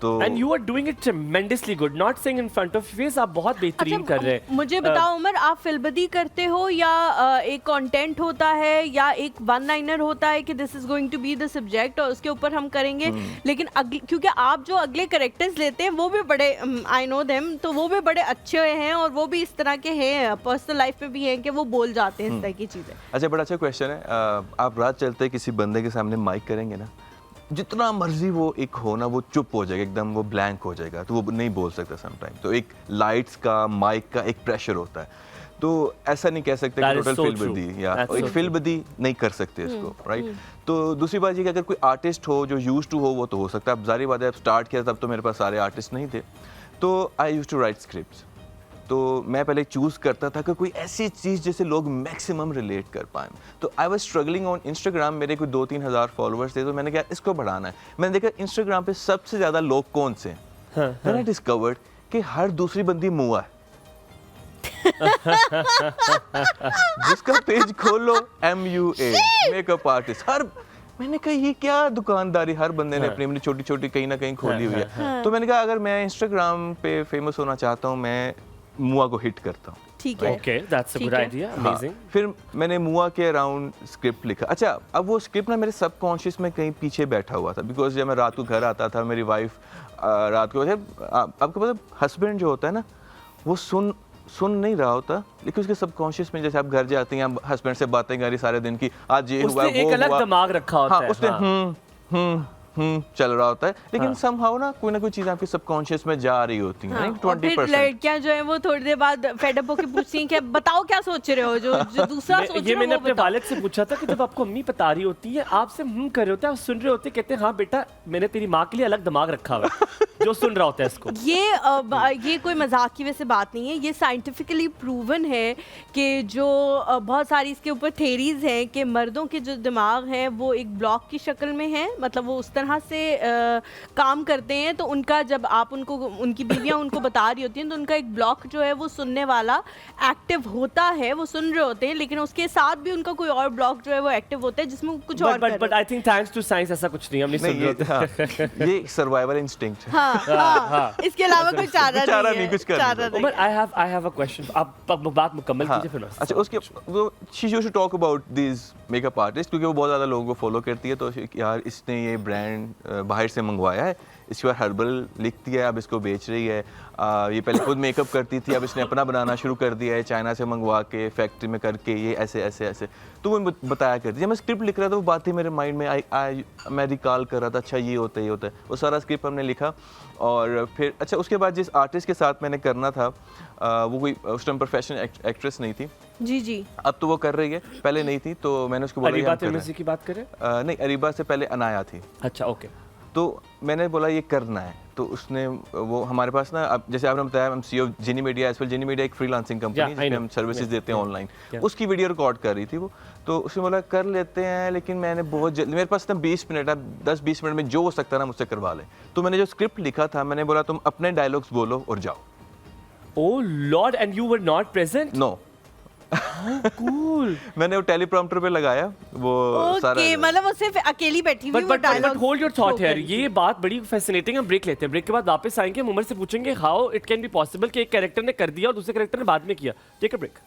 तो and you are doing it tremendously good, not saying in front of face, आप बहुत बेहतरीन कर रहे हैं। मुझे बताओ उमर, आप फिल्मबदी करते हो या एक कंटेंट होता है या एक वन लाइनर होता है कि this is going to be the subject और उसके ऊपर हम करेंगे, लेकिन क्योंकि आप जो अगले कैरेक्टर्स लेते हैं वो भी बड़े, आई नो देम, तो वो भी बड़े अच्छे हैं और वो भी इस तरह के हैं, पर्सनल लाइफ में भी हैं कि वो बोल जाते हैं इस तरह की चीज़ें। अच्छा, बड़ा अच्छा क्वेश्चन है। आप रात चलते किसी बंदे के सामने माइक करेंगे ना, जितना मर्जी वो एक हो ना, वो चुप हो जाएगा, एकदम वो ब्लैंक हो जाएगा, तो वो नहीं बोल सकता समटाइम। तो एक लाइट्स का, माइक का एक प्रेशर होता है, तो ऐसा नहीं कह सकते कि टोटल फिल्मबदी या एक फिल्मबदी नहीं कर सकते इसको, राइट। तो दूसरी बात ये कि अगर कोई आर्टिस्ट हो जो यूज्ड टू हो, वो तो हो सकता है। अब जारी बात है, अब स्टार्ट किया तब तो मेरे पास सारे आर्टिस्ट नहीं थे, तो I used to write scripts. तो मैं पहले चूज़ करता था कि कोई ऐसी चीज़ जिसे लोग मैक्सिमम रिलेट कर पाएँ। तो I was struggling on Instagram, मेरे कोई 2-3 हज़ार फॉलोअर्स थे, तो मैंने कहा इसको बढ़ाना है। मैंने देखा इंस्टाग्राम पे सबसे ज़्यादा लोग कौन से हैं, मैंने डिस्कवर्ड कि हर दूसरी बंदी मुआ है। जिसका पेज खोलो MUA, मेकअप आर्टिस्ट, हर, मैंने कहा ये क्या दुकानदारी, हर बंदे ने अपनी अपनी छोटी छोटी कहीं ना कहीं खोली हुई है। तो मैंने कहा अगर मैं इंस्टाग्राम पे फेमस होना चाहता हूँ, मैं मुआ को हिट करता हूँ। ठीक है, okay, that's a good idea, amazing. फिर मैंने मुआ के अराउंड स्क्रिप्ट लिखा। अच्छा, अब वो स्क्रिप्ट ना मेरे सबकॉन्शियस में कहीं पीछे बैठा हुआ था, बिकॉज जब मैं रात को घर आता था, मेरी वाइफ रात को, आपको पता हस्बैंड जो होता है ना, वो सुन नहीं रहा होता, लेकिन उसके सबकॉन्शियस में, जैसे आप घर जाते हैं, हस्बैंड से बातें करी सारे दिन की, आज ये हुआ, वो एक अलग दिमाग रखा होता है। उसने चल रहा होता है, लेकिन समहाउ ना कोई चीज आपके सबकॉन्शियस में जा रही होती है। 20%। लड़कियां जो है वो थोड़ी देर बाद फेड अप होकर पूछती हैं कि बताओ क्या सोच रहे हो, जो दूसरा सोच रहे हो। ये मैंने अपने वालिद से पूछा था कि जब आपको अम्मी बता रही होती है, आपसे कर रहे होते हैं, आप सुन रहे होते हैं, कहते हैं हाँ बेटा मैंने तेरी माँ के लिए अलग दिमाग रखा हुआ है जो सुन रहा होता है इसको। ये कोई मजाक की वजह से बात नहीं है, ये साइंटिफिकली प्रूवन है कि जो बहुत सारी इसके ऊपर थेरीज हैं कि मर्दों के जो दिमाग हैं वो एक ब्लॉक की शक्ल में है, मतलब वो उस तरह से काम करते हैं। तो उनका जब आप उनको, उनकी बीवियां उनको बता रही होती हैं, तो उनका एक ब्लॉक जो है वो सुनने वाला एक्टिव होता है, वो सुन रहे होते हैं, लेकिन उसके साथ भी उनका कोई और ब्लॉक जो है वो एक्टिव होता है जिसमें कुछ और but I think thanks to science ऐसा कुछ नहीं, हम नहीं सुन रहे होते। ये सर्वाइवल इंस्टिंक्ट है। हाँ, इसके अलावा कोई चारा नहीं कुछ करने को। Umar, I have a question, आप बात मुकम्मल कीजिए फिर। अच्छा, उसके वो she used to talk about this makeup artist, क्योंकि वो बहुत ज़्यादा लोगों को फॉलो करती है, तो यार इसने ये ब्रांड बाहर से मंगवाया है, इसके बाद हर्बल लिखती है, अब इसको बेच रही है। ये पहले खुद मेकअप करती थी, अब इसने अपना बनाना शुरू कर दिया है, चाइना से मंगवा के फैक्ट्री में करके, ये ऐसे ऐसे ऐसे। तो वो बताया करती, जब मैं स्क्रिप्ट लिख रहा था वो बातें मेरे माइंड में मैं रिकॉल कर रहा था, अच्छा ये होता है, ये होता है। वो सारा स्क्रिप्ट हमने लिखा, और फिर अच्छा उसके बाद जिस आर्टिस्ट के साथ मैंने करना था, वो कोई उस टाइम प्रोफेशनल एक्ट्रेस नहीं थी। जी, अब तो वो कर रही है, पहले नहीं थी, तो मैंने उसको बोला अरीबा तिरमिज़ी की बात करें? नहीं, अरीबा से पहले अनाया थी। अच्छा, ओके। तो मैंने बोला ये करना है, तो उसने, वो हमारे पास ना, अब जैसे आपने बताया, हम CEO जिनी मीडिया, एज वेल जिनी मीडिया एक फ्रीलांसिंग कंपनी है जिसमें हम सर्विसेज देते हैं ऑनलाइन। उसकी वीडियो रिकॉर्ड कर रही थी वो, तो उसने बोला कर लेते हैं, लेकिन मैंने बहुत जल्दी, मेरे पास ना 20 मिनट है, 10-20 मिनट में जो हो सकता है ना मुझसे करवा ले। तो मैंने जो स्क्रिप्ट लिखा था, मैंने बोला तुम अपने डायलॉग्स बोलो और जाओ। Oh lord, and you were not present? No. Cool. मैंने वो टेलीप्रॉम्प्टर पे लगाया, वो सारा, मतलब वो सिर्फ अकेली बैठी हुई वो dialogue. Hold your thought here, ये बात बड़ी फैसिनेटिंग है। हम ब्रेक लेते हैं, ब्रेक के बाद वापस आएंगे, हम उमर से पूछेंगे how it can be possible कि एक कैरेक्टर ने कर दिया और दूसरे कैरेक्टर ने बाद में किया। Take a break.